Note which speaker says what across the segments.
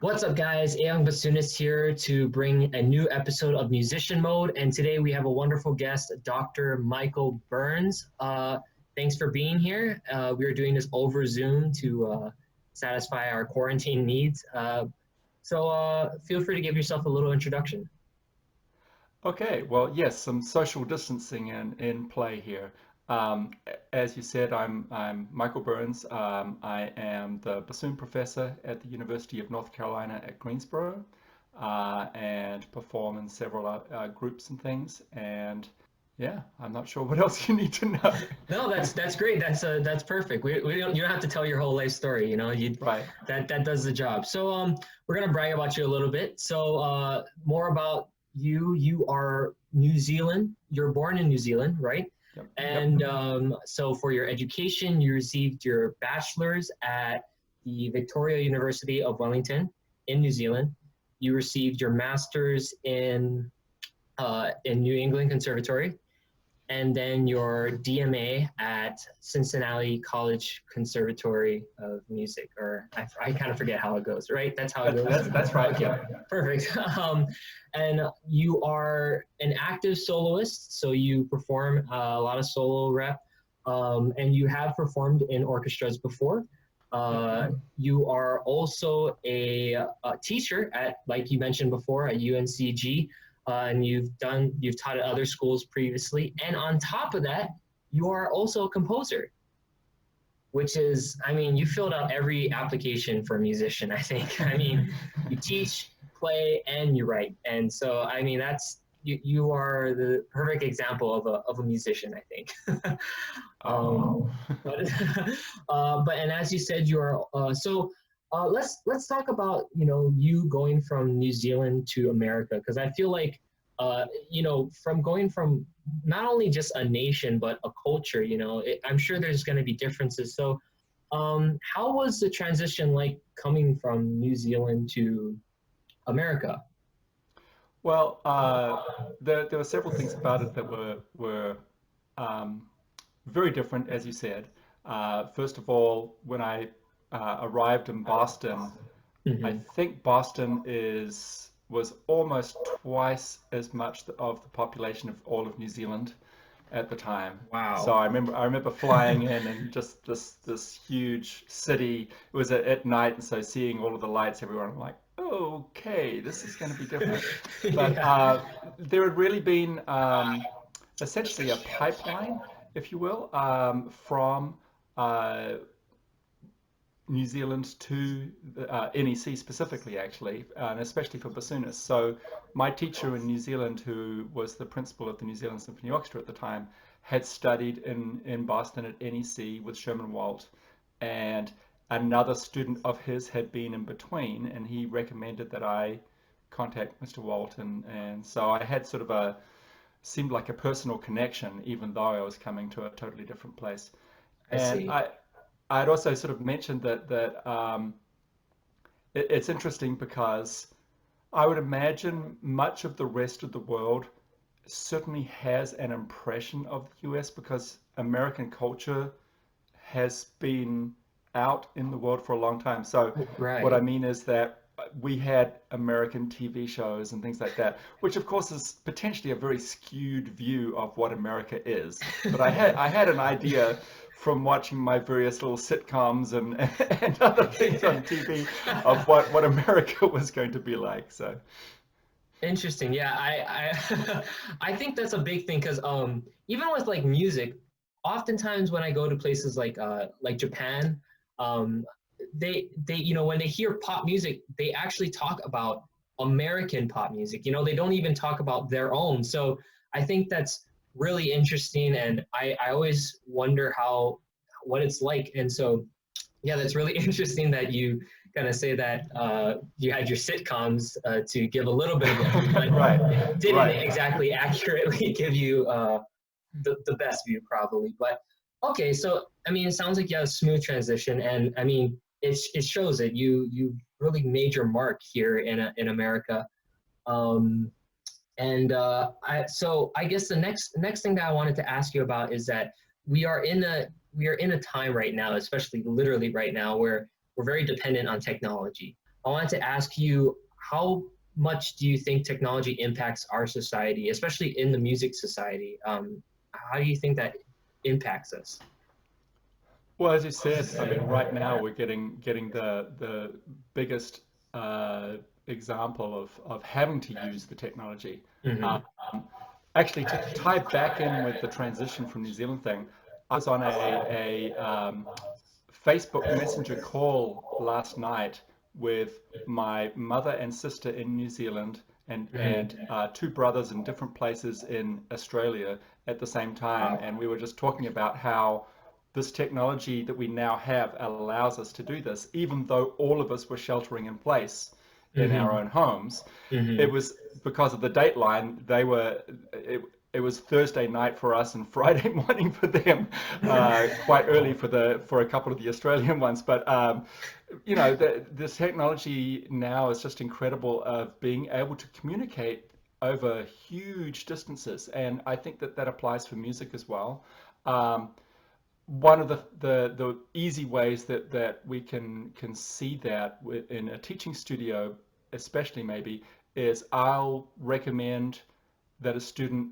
Speaker 1: What's up, guys? Aang Basunis here to bring a new episode of Musician Mode. And today we have a wonderful guest, Dr. Michael Burns. Thanks for being here. We are doing this over Zoom to satisfy our quarantine needs. So feel free to give yourself a little introduction.
Speaker 2: Okay, well, yes, some social distancing in play here. As you said, I'm Michael Burns. I am the bassoon professor at the University of North Carolina at Greensboro, and perform in several groups and things. And yeah, I'm not sure what else you need to know.
Speaker 1: No, that's great. That's perfect. We don't you don't have to tell your whole life story. You know, you
Speaker 2: Right.
Speaker 1: that does the job. So we're gonna brag about you a little bit. So more about you. You are New Zealand. You're born in New Zealand, right?
Speaker 2: Yep. Yep.
Speaker 1: And so for your education, you received your bachelor's at the Victoria University of Wellington in New Zealand. You received your master's in New England Conservatory and then your DMA at Cincinnati College Conservatory of Music, or I kind of forget how it goes, right? That's how it
Speaker 2: That,
Speaker 1: goes.
Speaker 2: that's right.
Speaker 1: Okay,
Speaker 2: Yeah.
Speaker 1: perfect. And you are an active soloist, so you perform a lot of solo rep, and you have performed in orchestras before.
Speaker 2: Yep.
Speaker 1: You are also a teacher at, like you mentioned before, at UNCG, and you've taught at other schools previously, and on top of that you are also a composer, which is, I mean, you filled out every application for a musician, I think. I mean, you teach, play, and you write, and so I mean that's you are the perfect example of a musician, I think.
Speaker 2: Oh.
Speaker 1: um, but but and as you said, you are let's talk about you going from New Zealand to America, because I feel like from going from not only just a nation but a culture, I'm sure there's going to be differences. So how was the transition like coming from New Zealand to America?
Speaker 2: Well, there were several things about it that were um, very different, as you said. First of all, when I arrived in Boston, I
Speaker 1: Hmm.
Speaker 2: think Boston was almost twice as much of the population of all of New Zealand at the time. So
Speaker 1: Wow.
Speaker 2: I remember flying in and just this huge city. It was at night, and so seeing all of the lights everywhere, I'm like, okay, this is going to be different. But
Speaker 1: Yeah.
Speaker 2: there had really been essentially a pipeline, if you will, from uh, New Zealand to the, NEC specifically, actually, and especially for bassoonists. So my teacher in New Zealand, who was the principal of the New Zealand Symphony Orchestra at the time, had studied in Boston at NEC with Sherman Walt, and another student of his had been in between, and he recommended that I contact Mr. Walt, and so I had sort of seemed like a personal connection, even though I was coming to a totally different place.
Speaker 1: I
Speaker 2: And
Speaker 1: see.
Speaker 2: I'd also sort of mentioned that it's interesting because I would imagine much of the rest of the world certainly has an impression of the US because American culture has been out in the world for a long time. So what I
Speaker 1: Right.
Speaker 2: mean is that we had American TV shows and things like that, which of course is potentially a very skewed view of what America is. But I had an idea from watching my various little sitcoms and and other things on TV of what America was going to be like. So
Speaker 1: Interesting. Yeah, I think that's a big thing because even with like music, oftentimes when I go to places like Japan, um they when they hear pop music, they actually talk about American pop music. They don't even talk about their own. So I think that's really interesting, and I always wonder how what it's like. And so yeah, that's really interesting that you kind of say that you had your sitcoms to give a little bit of a view, but
Speaker 2: right,
Speaker 1: it didn't
Speaker 2: right.
Speaker 1: exactly accurately give you the best view, probably. But okay, so I mean, it sounds like you have a smooth transition, and I mean, it shows that you really made your mark here in America. Um, and I guess the next thing that I wanted to ask you about is that we are in a we are in a time right now, especially literally right now, where we're very dependent on technology. I wanted to ask you, how much do you think technology impacts our society, especially in the music society? How do you think that impacts us?
Speaker 2: Well, as you said, I mean, right now we're getting the biggest example of having to use the technology. Um,
Speaker 1: Hmm.
Speaker 2: Actually, to tie back in with the transition from New Zealand thing, I was on a Facebook Messenger call last night with my mother and sister in New Zealand and
Speaker 1: Hmm.
Speaker 2: two brothers in different places in Australia at the same time,
Speaker 1: Wow.
Speaker 2: and we were just talking about how this technology that we now have allows us to do this, even though all of us were sheltering in place in our
Speaker 1: Hmm.
Speaker 2: own homes. It
Speaker 1: Hmm.
Speaker 2: was because of the dateline. It was Thursday night for us and Friday morning for them, quite early for a couple of the Australian ones. But this technology now is just incredible of being able to communicate over huge distances, and I think that that applies for music as well. Um, One of the easy ways that we can see that in a teaching studio, especially maybe, is I'll recommend that a student,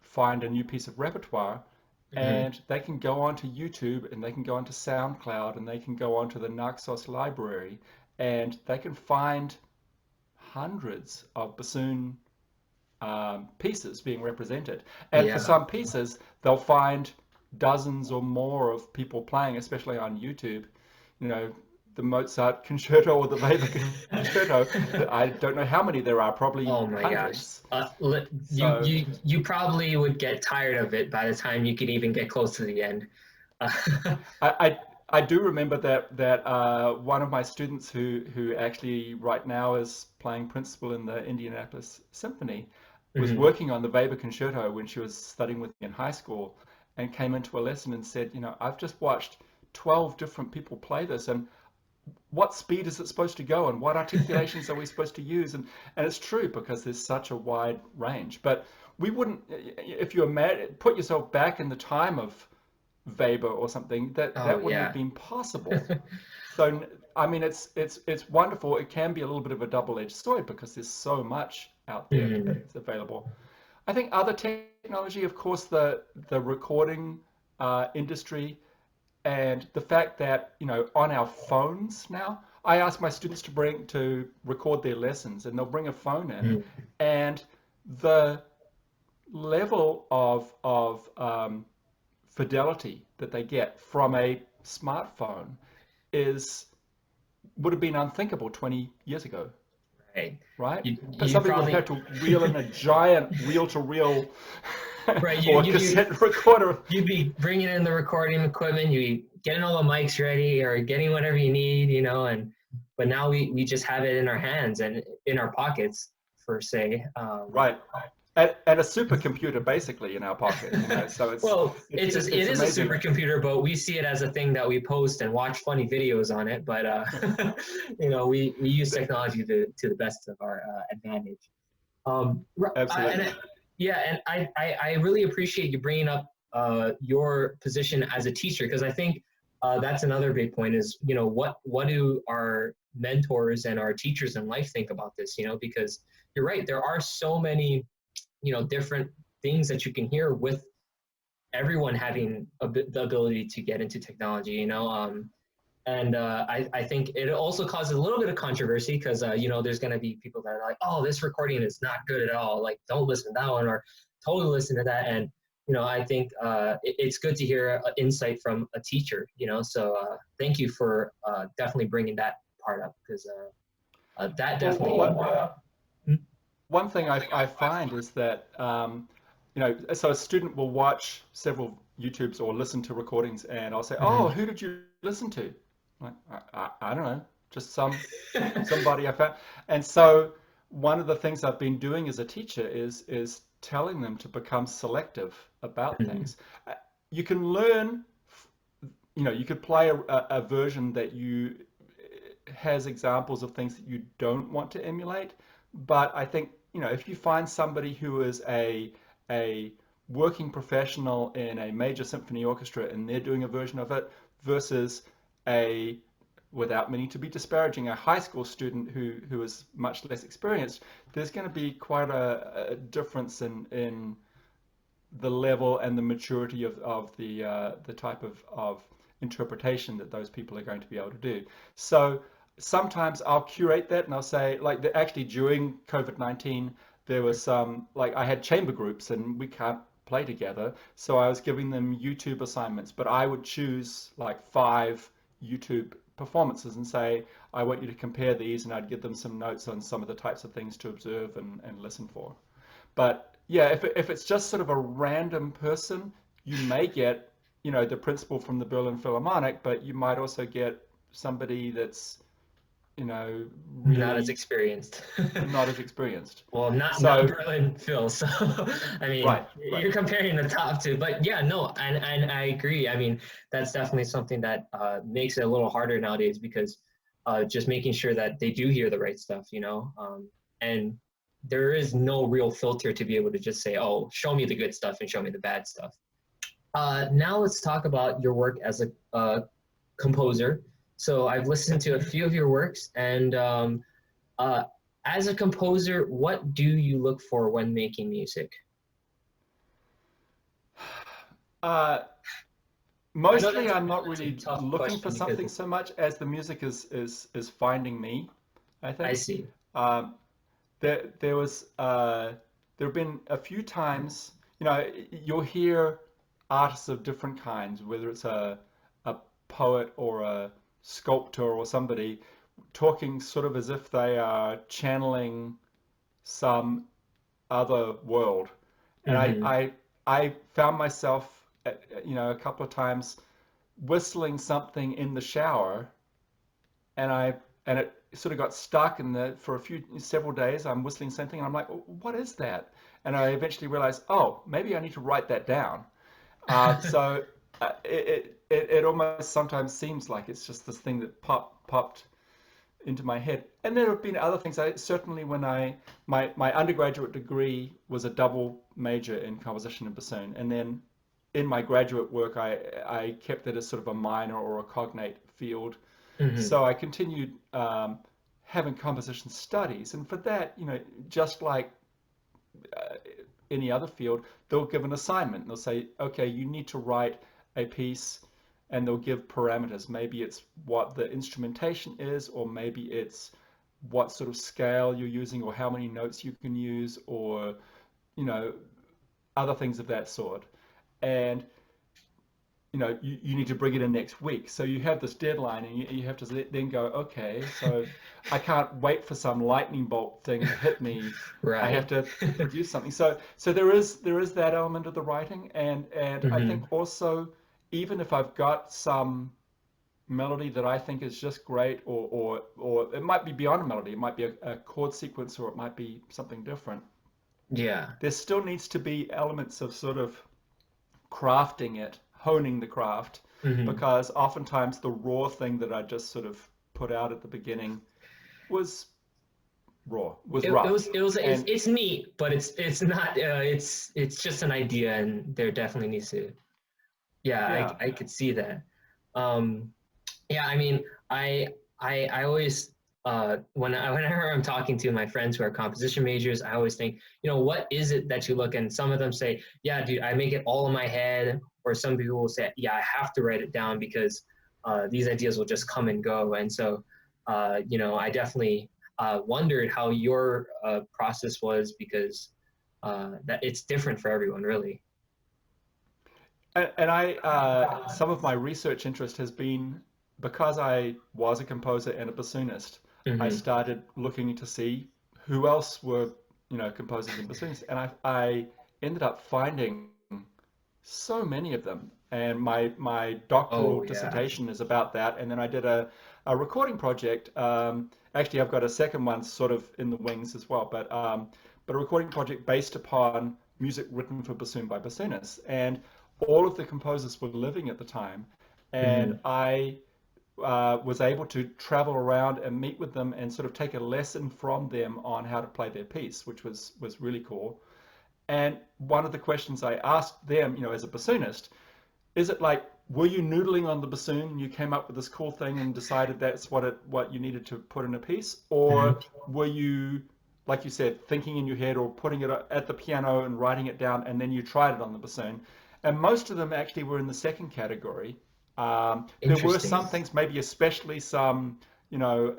Speaker 2: find a new piece of repertoire,
Speaker 1: Hmm.
Speaker 2: and they can go onto YouTube and they can go onto SoundCloud and they can go onto the Naxos library and they can find hundreds of bassoon pieces being represented. And for
Speaker 1: Yeah.
Speaker 2: some pieces, they'll find dozens or more of people playing, especially on YouTube. You know, the Mozart concerto or the Weber concerto. I don't know how many there are, probably
Speaker 1: Oh my gosh.
Speaker 2: hundreds.
Speaker 1: You
Speaker 2: So
Speaker 1: you probably would get tired of it by the time you could even get close to the end.
Speaker 2: I do remember that one of my students who actually right now is playing principal in the Indianapolis Symphony was
Speaker 1: Mhm.
Speaker 2: working on the Weber Concerto when she was studying with me in high school, and came into a lesson and said, I've just watched 12 different people play this, and what speed is it supposed to go, and what articulations are we supposed to use? And it's true because there's such a wide range. But we wouldn't, if you imagine, put yourself back in the time of Weber or something,
Speaker 1: Oh
Speaker 2: that wouldn't have
Speaker 1: yeah.
Speaker 2: been possible. So I mean, it's wonderful. It can be a little bit of a double-edged sword because there's so much out there
Speaker 1: Mhm.
Speaker 2: that's available. I think other technology, of course, the recording industry, and the fact that on our phones now, I ask my students to record their lessons, and they'll bring a phone in,
Speaker 1: Mhm.
Speaker 2: and the level of fidelity that they get from a smartphone is would have been unthinkable 20 years ago,
Speaker 1: Right.
Speaker 2: right? But
Speaker 1: You
Speaker 2: somebody would have
Speaker 1: probably
Speaker 2: had to reel in a giant reel-to-reel
Speaker 1: right.
Speaker 2: or cassette recorder.
Speaker 1: You'd be bringing in the recording equipment. You'd be getting all the mics ready or getting whatever you need, and but now we just have it in our hands and in our pockets, per se.
Speaker 2: Right. And a supercomputer basically in our pocket, so
Speaker 1: Well, it
Speaker 2: it's
Speaker 1: is a
Speaker 2: amazing.
Speaker 1: supercomputer, but we see it as a thing that we post and watch funny videos on it. But we use technology to the best of our advantage. And
Speaker 2: Absolutely.
Speaker 1: yeah, and I really appreciate you bringing up your position as a teacher because I think that's another big point is what do our mentors and our teachers in life think about this? Because you're right, there are so many different things that you can hear with everyone having the ability to get into technology. And I think it also causes a little bit of controversy because there's going to be people that are like, oh, this recording is not good at all, like don't listen to that one or totally listen to that. And I think it's good to hear insight from a teacher. So thank you for definitely bringing that part up because that
Speaker 2: Well,
Speaker 1: definitely.
Speaker 2: one thing I find is that so a student will watch several YouTubes or listen to recordings, and I'll say, "Oh,
Speaker 1: Mhm.
Speaker 2: who did you listen to?" Like, I don't know, just somebody I found. And so one of the things I've been doing as a teacher is telling them to become selective about
Speaker 1: Mhm.
Speaker 2: things. You can learn, you could play a version that you has examples of things that you don't want to emulate. But I think, if you find somebody who is a working professional in a major symphony orchestra and they're doing a version of it versus a without meaning to be disparaging, a high school student who is much less experienced, there's going to be quite a difference in the level and the maturity of the type of interpretation that those people are going to be able to do. So sometimes I'll curate that and I'll say, like, actually during COVID-19, there was some, like, I had chamber groups and we can't play together. So I was giving them YouTube assignments, but I would choose like 5 YouTube performances and say, I want you to compare these, and I'd give them some notes on some of the types of things to observe and listen for. But yeah, if it's just sort of a random person, you may get, the principal from the Berlin Philharmonic, but you might also get somebody that's,
Speaker 1: Not as
Speaker 2: really
Speaker 1: experienced.
Speaker 2: not as experienced.
Speaker 1: Well, not
Speaker 2: So,
Speaker 1: Berlin Phil. So I mean,
Speaker 2: right, right.
Speaker 1: you're comparing the top two, but yeah, no, and I agree. I mean, that's definitely something that makes it a little harder nowadays because just making sure that they do hear the right stuff, and there is no real filter to be able to just say, oh, show me the good stuff and show me the bad stuff. Now let's talk about your work as a composer. So I've listened to a few of your works, and uh, as a composer, what do you look for when making music?
Speaker 2: Uh,
Speaker 1: I know
Speaker 2: Mostly,
Speaker 1: that's
Speaker 2: I'm
Speaker 1: I know
Speaker 2: not
Speaker 1: that's a
Speaker 2: really
Speaker 1: tough
Speaker 2: looking for
Speaker 1: question because
Speaker 2: something so much as the music is finding me, I
Speaker 1: I
Speaker 2: think.
Speaker 1: see.
Speaker 2: Um, there was there have been a few times, you'll hear artists of different kinds, whether it's a poet or a sculptor or somebody talking sort of as if they are channeling some other world. And
Speaker 1: Mm-hmm.
Speaker 2: I found myself, a couple of times whistling something in the shower, and it sort of got stuck in the for several days. I'm whistling something, and I'm like, what is that? And I eventually realized, oh, maybe I need to write that down. So it almost sometimes seems like it's just this thing that popped into my head. And there have been other things. I certainly when my undergraduate degree was a double major in composition and bassoon, and then in my graduate work I kept it as sort of a minor or a cognate field.
Speaker 1: Mm-hmm.
Speaker 2: So I continued having composition studies, and for that, just like uh, any other field, they'll give an assignment. They'll say, okay, you need to write a piece, and they'll give parameters. Maybe it's what the instrumentation is, or maybe it's what sort of scale you're using, or how many notes you can use, or you know other things of that sort. And you need to bring it in next week. So you have this deadline, and you have to then go, okay, so I can't wait for some lightning bolt thing to hit me. I have
Speaker 1: Right.
Speaker 2: to produce something. So there is that element of the writing, and I think
Speaker 1: Mm-hmm.
Speaker 2: also, even if I've got some melody that I think is just great, or it might be beyond a melody, it might be a chord sequence, or it might be something different.
Speaker 1: Yeah.
Speaker 2: There still needs to be elements of sort of crafting it, honing the craft,
Speaker 1: Mm-hmm.
Speaker 2: because oftentimes the raw thing that I just sort of put out at the beginning was was rough. And
Speaker 1: It's neat, but it's not it's just an idea, and there definitely needs to yeah,
Speaker 2: yeah,
Speaker 1: I could see that. Um, yeah, I mean, I always whenever I'm talking to my friends who are composition majors, I always think, what is it that you look? And some of them say, yeah, dude, I make it all in my head, or some people will say, yeah, I have to write it down because these ideas will just come and go. And so, I definitely wondered how your process was because that it's different for everyone, really.
Speaker 2: and I some of my research interest has been because I was a composer and a bassoonist. I
Speaker 1: Hmm.
Speaker 2: started looking to see who else were composers and bassoonists, and I ended up finding so many of them. And my doctoral
Speaker 1: Oh yeah.
Speaker 2: dissertation is about that. And then I did a recording project. Actually, I've got a second one sort of in the wings as well, but a recording project based upon music written for bassoon by bassoonists. And all of the composers were living at the time, and
Speaker 1: Hmm.
Speaker 2: I was able to travel around and meet with them and sort of take a lesson from them on how to play their piece, which was really cool. And one of the questions I asked them, as a bassoonist, is it like were you noodling on the bassoon and you came up with this cool thing and decided that's what you needed to put in a piece? Or were you, like you said, thinking in your head or putting it at the piano and writing it down and then you tried it on the bassoon? And most of them actually were in the second category. There were
Speaker 1: Interesting.
Speaker 2: some things, maybe especially some,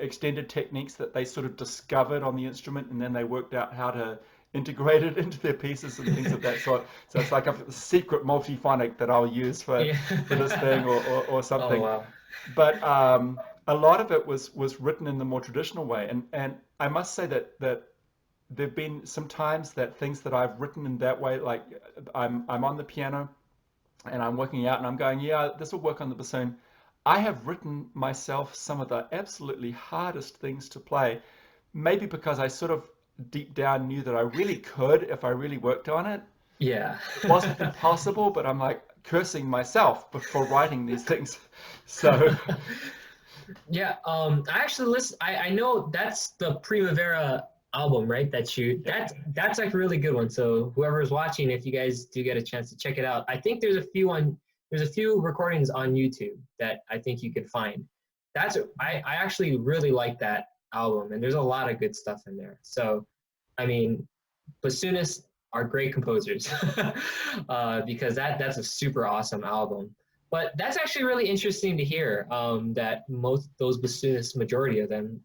Speaker 2: extended techniques that they sort of discovered on the instrument and then they worked out how to integrate it into their pieces and things of that sort. So it's like a secret multiphonic that I'll use
Speaker 1: Yeah.
Speaker 2: for this thing or
Speaker 1: Oh
Speaker 2: something.
Speaker 1: wow.
Speaker 2: But a lot of it was written in the more traditional way. And I must say that there've been some times that things that I've written in that way, like I'm on the piano and I'm working out and I'm going, yeah, this will work on the bassoon. I have written myself some of the absolutely hardest things to play, maybe because I sort of deep down knew that I really could if I really worked on it.
Speaker 1: Yeah.
Speaker 2: It wasn't impossible, but I'm like cursing myself for writing these things. So
Speaker 1: Yeah, I actually listen. I know that's the Primavera album, right? That's like a really good one. So whoever's watching, if you guys do get a chance to check it out, I think there's a few recordings on YouTube that I think you can find. I actually really like that album, and there's a lot of good stuff in there. So, I mean, bassoonists are great composers because that's a super awesome album. But that's actually really interesting to hear that most those bassoonists, majority of them,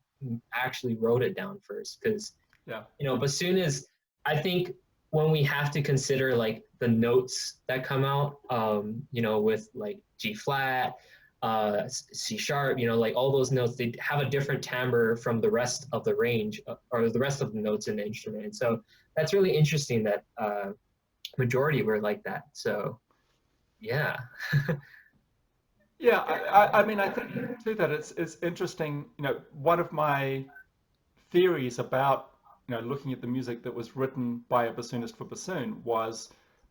Speaker 1: actually wrote it down first. Because
Speaker 2: yeah,
Speaker 1: bassoon is, I think, when we have to consider like the notes that come out, with like G flat, C sharp, like all those notes, they have a different timbre from the rest of the range or the rest of the notes in the instrument. And so that's really interesting that majority were like that. So yeah.
Speaker 2: yeah. I mean, I think too that it's interesting. One of my theories about looking at the music that was written by a bassoonist for bassoon was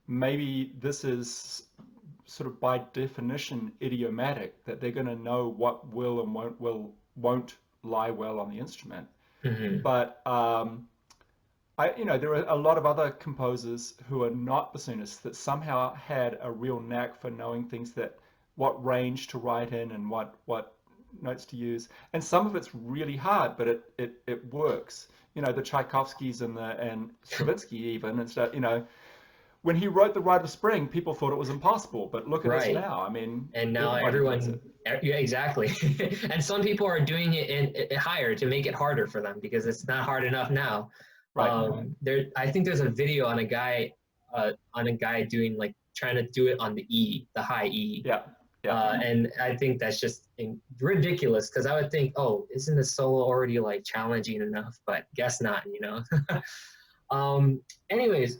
Speaker 2: maybe this is sort of by definition idiomatic, that they're going to know what will and won't lie well on the instrument.
Speaker 1: Hmm.
Speaker 2: But there are a lot of other composers who are not bassoonists that somehow had a real knack for knowing things, that what range to write in and what notes to use. And some of it's really hard, but it works. The Tchaikovskys and Stravinsky even and stuff. When he wrote The Rite of Spring, people thought it was impossible, but look at us
Speaker 1: Right.
Speaker 2: now. I mean,
Speaker 1: And now
Speaker 2: everybody plays it.
Speaker 1: yeah, exactly. And some people are doing it in higher to make it harder for them because it's not hard enough now.
Speaker 2: Right.
Speaker 1: I think there's a video on a guy doing like trying to do it on the high E.
Speaker 2: Yeah. Yeah.
Speaker 1: And I think that's just ridiculous because I would think, oh, isn't the solo already like challenging enough? But guess not. Um, anyways,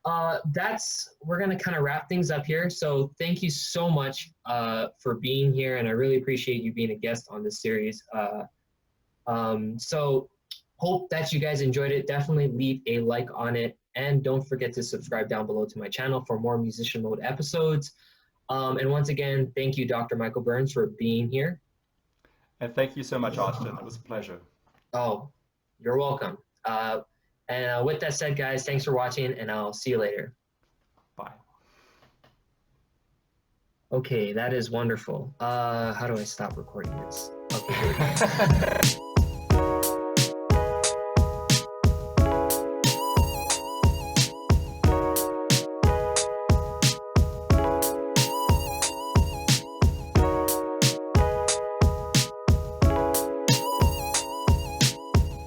Speaker 1: we're gonna kind of wrap things up here. So thank you so much for being here, and I really appreciate you being a guest on this series. So hope that you guys enjoyed it. Definitely leave a like on it, and don't forget to subscribe down below to my channel for more Musician Mode episodes. And once again, thank you, Dr. Michael Burns, for being here.
Speaker 2: And thank you so much, Austin. It was a pleasure.
Speaker 1: Oh, you're welcome. And with that said, guys, thanks for watching, and I'll see you later.
Speaker 2: Bye.
Speaker 1: Okay, that is wonderful. How do I stop recording this? Okay, here we go.